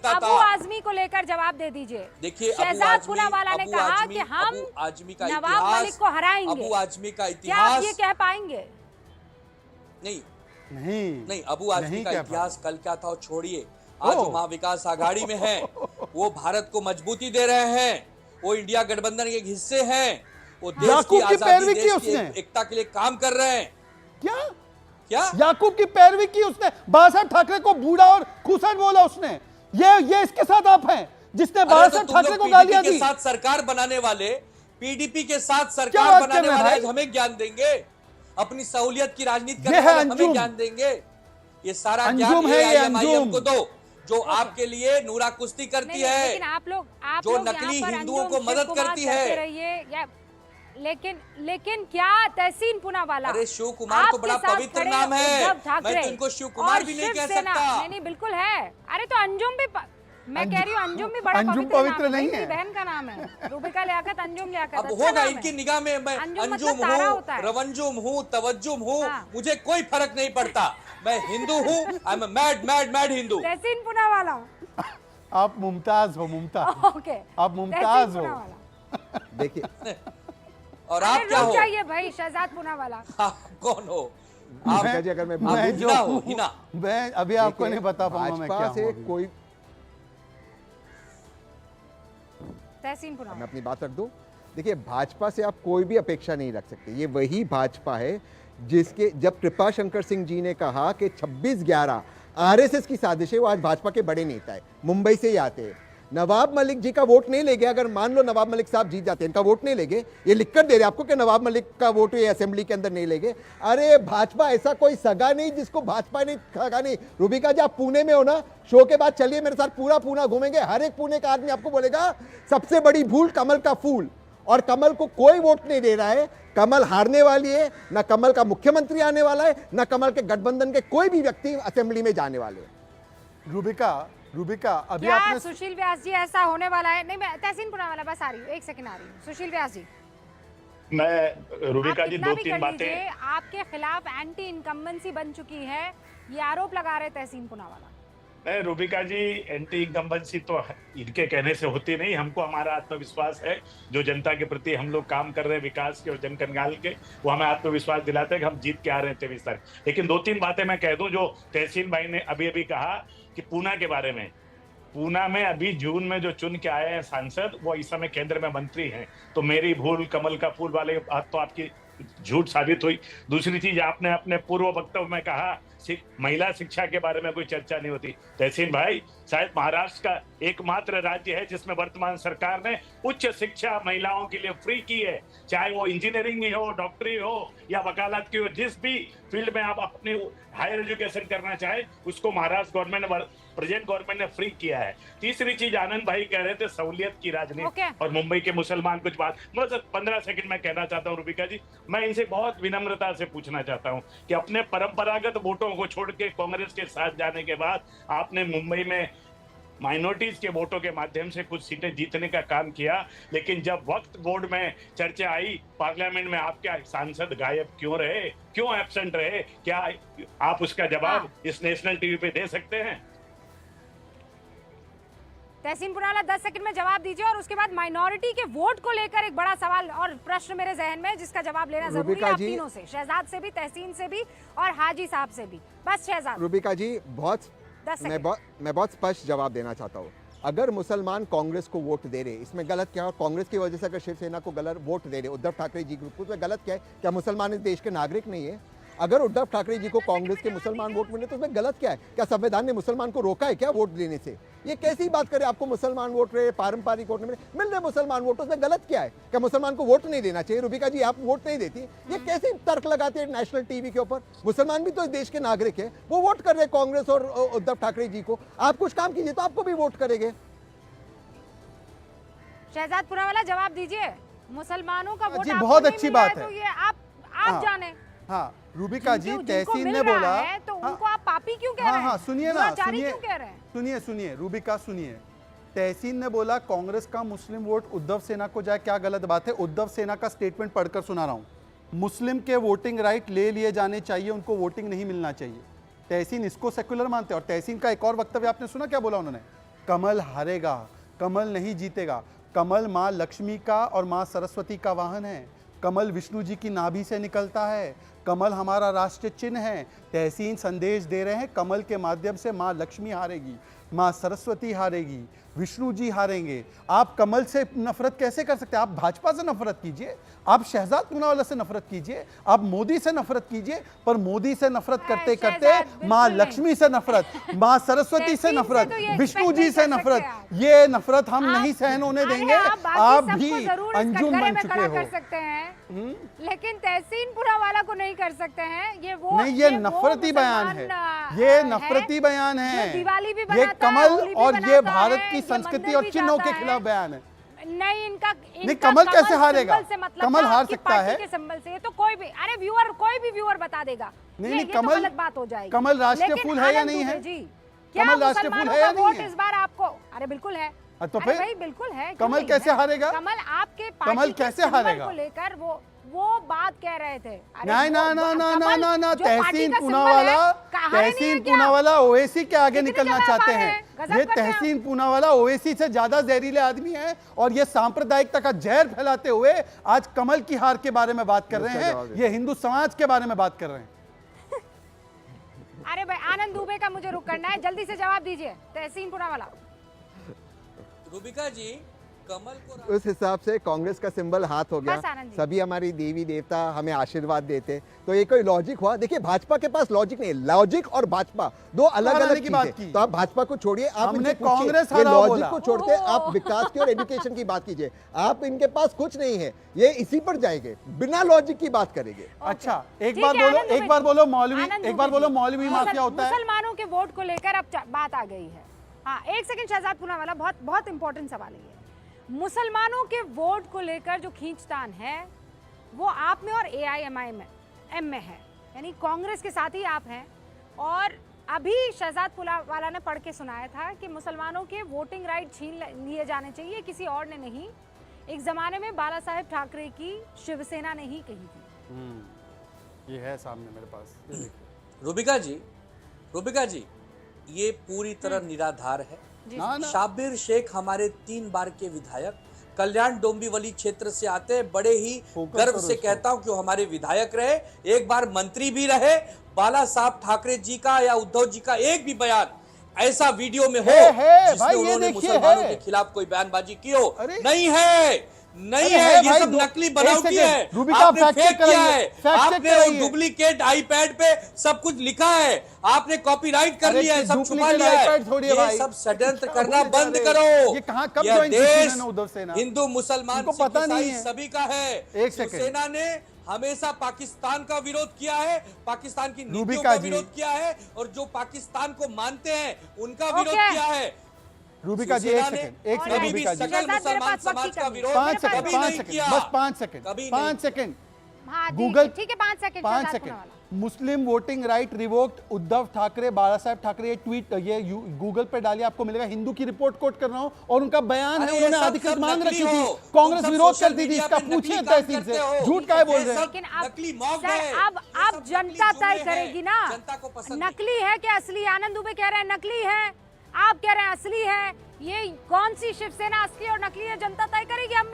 करता था। अबू आजमी को लेकर जवाब दे दीजिए। देखिए, शहजाद पूनावाला ने कहा कि हम नवाब मलिक को हराएंगे। अबू आजमी का क्या आप इतिहास ये कह पाएंगे? नहीं नहीं नहीं, अबू आजमी का इतिहास कल क्या था छोड़िए, आज वो महाविकास आघाड़ी में है, वो भारत को मजबूती दे रहे हैं, वो इंडिया गठबंधन के हिस्से हैं, वो देश की आजादी, देश की एकता के लिए काम कर रहे हैं। क्या याकूब की पैरवी की उसने? बाळासाहेब ठाकरे को बूढ़ा और खुसट बोला उसने। ये इसके साथ आप हैं जिसने बाळासाहेब ठाकरे को गालियां दी। के साथ सरकार बनाने वाले, पीडीपी के साथ सरकार बनाने वाले आज हमें ज्ञान देंगे, अपनी सहूलियत की राजनीति करने वाले हमें ज्ञान देंगे। ये सारा ज्ञान AIM को दो जो आपके लिए नूरा कुश्ती करती है, लेकिन आप लोग जो नकली हिंदुओं को मदद करती है। लेकिन क्या तहसीन पूनावाला, अरे शिव कुमार तो बड़ा पवित्र नाम है, मैं तो इनको शिव कुमार भी नहीं कह सकता। नहीं बिल्कुल है। अरे तो अंजुम भी, मैं कह रही हूँ अंजुम भी बड़ा पवित्र नहीं है। बहन का नाम है रूबिका लियाकत, अंजुम लियाकत। अब होगा इनकी निगाह में मैं अंजुम हूँ, रवंजुम हूँ, तवज्जुम हूँ, मुझे कोई फर्क नहीं पड़ता। मैं हिंदू हूँ, आई एम मैड हिंदू। तहसीन पूनावाला, आप मुमताज हो, मुमताज। ओके, आप मुमताज हो। देखिए, और आप क्या हो? चाहिए भाई शहजाद पूनावाला, आप कौन हो? आप अगर मैं अभी आपको नहीं बता पाऊंगा मैं क्या हूं। कोई तहसीन पूनावाला, मैं अपनी बात रख दूं। देखिए, भाजपा से आप कोई भी अपेक्षा नहीं रख सकते। ये वही भाजपा है जिसके जब कृपा शंकर सिंह जी ने कहा कि 26/11 आरएसएस की साजिश है, वो आज भाजपा के बड़े नेता है, मुंबई से ही आते हैं। नवाब मलिक जी का वोट नहीं लेंगे। अगर मान लो नवाब मलिक साहब जीत जाते हैं, इनका वोट नहीं लेंगे, ये लिखकर दे रहे आपको कि नवाब मलिक का वोट ये असेंबली के अंदर नहीं लेंगे। अरे भाजपा ऐसा कोई सगा नहीं जिसको भाजपा नहीं सगा नहीं। रूबिका जी, आप पुणे में हो ना, शो के बाद चलिए मेरे साथ, पूरा पुणे घूमेंगे। हर एक पुणे का आदमी आपको बोलेगा सबसे बड़ी भूल कमल का फूल, और कमल को कोई वोट नहीं दे रहा है। कमल हारने वाली है, ना कमल का मुख्यमंत्री आने वाला है, ना कमल के गठबंधन के कोई भी व्यक्ति असेंबली में जाने वाले हैं। रूबिका अभी क्या आपने सुशील व्यास जी ऐसा होने वाला है? नहीं, मैं तहसीन पूनावाला बस आ रही हूँ, एक सेकंड आ रही हूँ। सुशील व्यास जी, मैं रूबिका जी 2-3 बातें, आपके खिलाफ एंटी इनकम्बेंसी बन चुकी है, ये आरोप लगा रहे तहसीन पूनावाला। नहीं रूबिका जी, एंटी इनकम्बेंसी तो इनके कहने से होती नहीं। हमको हमारा आत्मविश्वास है, जो जनता के प्रति हम लोग काम कर रहे हैं विकास के और जन कल्याण के, वो हमें आत्मविश्वास दिलाते हैं कि हम जीत के आ रहे हैं 23 तारीख। लेकिन 2-3 बातें मैं कह दूं जो तहसीन भाई ने अभी कहा कि पूना के बारे में। पूना में अभी जून में जो चुन के आए हैं सांसद, वो इस समय केंद्र में मंत्री हैं। तो मेरी भूल, कमल का फूल वाले बात तो आपकी झूठ साबित हुई। दूसरी चीज, आपने अपने पूर्व वक्तव्य में कहा महिला शिक्षा के बारे में कोई चर्चा नहीं होती। तहसीन भाई, शायद महाराष्ट्र का एकमात्र राज्य है जिसमें वर्तमान सरकार ने उच्च शिक्षा महिलाओं के लिए फ्री की है, चाहे वो इंजीनियरिंग ही हो, डॉक्टरी हो या वकालत की हो, जिस भी फील्ड में आप अपनी हायर एजुकेशन करना चाहे उसको महाराष्ट्र गवर्नमेंट ने, प्रेजेंट गवर्नमेंट ने फ्री किया है। तीसरी चीज, आनंद भाई कह रहे थे सहूलियत की राजनीति और मुंबई के मुसलमान, कुछ बात मतलब 15 सेकंड में कहना चाहता हूँ रूबिका जी। मैं इनसे बहुत विनम्रता से पूछना चाहता हूँ कि अपने परंपरागत वोटों को छोड़ के कांग्रेस के साथ जाने के बाद आपने मुंबई में माइनॉरिटीज के वोटों के माध्यम से कुछ सीटें जीतने का काम किया, लेकिन जब वक्त बोर्ड में चर्चा आई पार्लियामेंट में, आपके सांसद गायब क्यों रहे, क्यों एब्सेंट रहे? क्या आप उसका जवाब इस नेशनल टीवी पे दे सकते हैं? तहसीन पूनावाला 10 सेकंड में जवाब दीजिए, और उसके बाद माइनॉरिटी के वोट को लेकर एक बड़ा सवाल और प्रश्न मेरे जहन में, जिसका जवाब लेना जरूरी है आप तीनों से, शहजाद से भी, तहसीन से भी और हाजी साहब से भी। बस शहजाद। रूबिका जी, मैं बहुत स्पष्ट जवाब देना चाहता हूँ। अगर मुसलमान कांग्रेस को वोट दे रहे, इसमें गलत क्या है? और कांग्रेस की वजह से अगर शिवसेना को गलत वोट दे रहे, उद्धव ठाकरे जी ग्रुप को, तो गलत क्या है? क्या मुसलमान इस देश के नागरिक नहीं है? अगर उद्धव ठाकरे जी को कांग्रेस के मुसलमान वोट मिले तो उसमें गलत क्या है? क्या संविधान ने मुसलमान को रोका है क्या वोट देने से? ये कैसी बात करे, आपको मुसलमान वोट रहे, पारंपरिक वोट मिल रहे मुसलमान वोट, उसमें गलत क्या है? क्या मुसलमान को वोट नहीं देना चाहिए? रूबिका जी, आप वोट नहीं देती, ये कैसे तर्क लगाते हैं नेशनल टीवी के ऊपर? मुसलमान भी तो इस देश के नागरिक है, वो वोट कर रहे कांग्रेस और उद्धव ठाकरे जी को। आप कुछ काम कीजिए तो आपको भी वोट करेंगे। शहजाद पूनावाला जवाब दीजिए। मुसलमानों का वोट जी बहुत अच्छी बात है, तो ये आप जाने। हाँ रूबिका जी, तहसीन ने बोला है तो उनको आप पापी क्यों कह रहे हैं? हाँ सुनिए ना, सुनिए रूबिका सुनिए। तहसीन ने बोला कांग्रेस का मुस्लिम वोट उद्धव सेना को जाए, क्या गलत बात है? उद्धव सेना का स्टेटमेंट पढ़कर सुना रहा हूँ। मुस्लिम के वोटिंग राइट ले लिए जाने चाहिए, उनको वोटिंग नहीं मिलना चाहिए। तहसीन इसको सेक्युलर मानते हैं। और तहसीन का एक और वक्तव्य आपने सुना, क्या बोला उन्होंने? कमल हारेगा, कमल नहीं जीतेगा। कमल माँ लक्ष्मी का और माँ सरस्वती का वाहन है। कमल विष्णु जी की नाभि से निकलता है। कमल हमारा राष्ट्रीय चिन्ह है। तहसीन संदेश दे रहे हैं, कमल के माध्यम से माँ लक्ष्मी हारेगी, माँ सरस्वती हारेगी, विष्णु जी हारेंगे। आप कमल से नफरत कैसे कर सकते हैं? आप भाजपा से नफरत कीजिए, आप शहजाद पूनावाला से नफरत कीजिए, आप मोदी से नफरत कीजिए, पर मोदी से नफरत करते करते माँ लक्ष्मी से नफरत, माँ सरस्वती से नफरत, विष्णु जी से नफरत, ये नफरत हम नहीं सहन होने देंगे। आप भी अंजुम बन चुके हो। कर सकते हैं लेकिन तहसीन पूनावाला को नहीं कर सकते हैं। ये वो नहीं, ये नफरती बयान है, ये नफरती बयान है, ये कमल और ये भारत की संस्कृति और चिन्हों के खिलाफ बयान है। नहीं, इनका नहीं, कमल कैसे हारेगा? मतलब कमल हार सकता है के सिंबल से। ये तो कोई भी, अरे व्यूअर, कोई भी व्यूअर बता देगा। नहीं, तो कमल गलत बात हो जाएगी। कमल राष्ट्रीय लेकिन फूल है या आनंद नहीं है? दुबे जी, क्या कमल राष्ट्रीय फूल है या नहीं वोट है? इस बार आपको? अरे बिल्कुल है। तो अरे फिर भाई बिल्कुल है। क्यों कमल नहीं कैसे है? हारेगा? कमल आपके कमल पार्टी के कैसे सिंबल हारेगा? को लेकर वो बात कह रहे थे। अरे नहीं, ना ना ना ना ना ना, तहसीन तहसीन पूनावाला ओवैसी के आगे कितनी निकलना जगह चाहते बात है? हैं। गजब ये करते हैं तहसीन पूनावाला ओवैसी से ज्यादा जहरीले आदमी हैं और ये सांप्रदायिकता का जहर फैलाते हुए आज कमल की हार के बारे में बात कर रहे हैं, ये हिंदू समाज के बारे में बात कर रहे हैं। अरे भाई आनंद दुबे का मुझे रुक करना है, जल्दी से जवाब दीजिए। तहसीन पूनावाला। रूबिका जी, कमल को उस हिसाब से कांग्रेस का सिंबल हाथ हो गया, बस आनंद जी। सभी हमारी देवी देवता हमें आशीर्वाद देते, तो ये कोई लॉजिक हुआ? देखिए भाजपा के पास लॉजिक नहीं है, लॉजिक और भाजपा दो अलग अलग की बात चीजें। की। तो आप भाजपा को छोड़िए, आप हमने इनसे पूछिए, कांग्रेस ये हराओ लॉजिक बोला। को छोड़ते आप विकास की और एजुकेशन की बात कीजिए। आप इनके पास कुछ नहीं है, ये इसी पर जाएंगे, बिना लॉजिक की बात करेंगे। अच्छा, एक ठीक बार है, बोलो, आनंद एक दुबे बार जी। बोलो मौलवी, आनंद एक बार दुबे बोलो जी। मौलवी माफिया होता है। मुसलमानों के वोट को लेकर अब बात आ गई है। हाँ, एक सेकंड शहजाद पूनावाला, बहुत बहुत इंपॉर्टेंट सवाल है ये। मुसलमानों के वोट को लेकर जो खींचतान है वो आप में और AIMIM में है, यानी कांग्रेस के साथ ही आप हैं। और अभी शहजाद पूनावाला ने पढ़ के सुनाया था कि मुसलमानों के वोटिंग राइट छीन लिए जाने चाहिए, किसी और ने नहीं। एक जमाने में बाला साहेब ठाकरे की शिवसेना ने ही कही थी। ये है सामने मेरे पास, ये देखिए। रूबिका जी, ये पूरी तरह निराधार है। ना ना, शाबिर शेख हमारे 3 बार के विधायक कल्याण डोंबिवली क्षेत्र से आते हैं, बड़े ही फोकस गर्व करो से इसको। कहता हूं कि वो हमारे विधायक रहे, एक बार मंत्री भी रहे। बाला साहब ठाकरे जी का या उद्धव जी का एक भी बयान ऐसा वीडियो में हो है, जिसमें भाई, ये उन्होंने देखिए मुसलमानों है। के खिलाफ कोई बयानबाजी की हो। अरे, नहीं है, नहीं अरे है, है ये भाई, सब नकली बनावटी एक है। सेकंड, रूबिका आपने फैक्ट चेक फेक किया कराइए, है, फैक्ट चेक आपने वो कराइए। डुप्लीकेट आईपैड पे सब कुछ लिखा है, आपने कॉपीराइट कर अरे लिया है, सब छुपा डुप्लीकेट लिया है। iPad थोड़ी है ये भाई। सब षड्यंत्र क्या करना बोले जा बंद रहे? करो। ये कहाँ कब यह ज्वाइन की थी देश इन्होंने उद्धव सेना? हिंदू मुसलमान इनको सिख पता नहीं ईसाई है। सभी का है। एक सेकंड। शिवसेना ने हमेशा पाकिस्तान का विरोध किया है, पाकिस्तान की नीतियों रूबिका का जी। विरोध किया है, और जो पाकिस्तान को मानते हैं उनका विरोध ओके। किया है। रूबिका जी, एक शिवसेना ने सेकंड, एक और सेकंड कभी भी रूबिका जी, सकल शहजाद मेरे मुसलमान पास वक्त समाज की का कमी है। विरोध 5 सेकंड, कभी 5 नहीं सेकंड, किया। बस 5 सेकंड, कभी 5 नहीं। सेकंड। हाँ जी, गूगल, ठीक है, 5 second 5 Shehzad second. Poonawalla. Muslim voting right revoked, Uddhav Thackeray, Bala Saheb Thackeray, ये ट्वीट, ये गूगल पे डालिए, आपको मिलेगा। हिंदू की रिपोर्ट कोट कर रहा हूं और उनका बयान है, अरे ये उन्होंने सब अधिकृत सब मांग नकली रखी थी, हो। कांग्रेस तुम सब विरोध सोशल करती थी, मीडिया इसका पे नकली पूछिए काम तहसील करते से, हो। झूठ काहे बोल ये रहे हैं? सब लेकिन अब नकली मॉब सर, है। अब ये सब जनता नकली तय जुमले करेगी हैं। ना, जनता को पसंद नकली है कि असली। आनंद दुबे कह रहे हैं नकली है, आप कह रहे हैं असली है। ये कौन सी शिवसेना असली और नकली है जनता तय करेगी। हम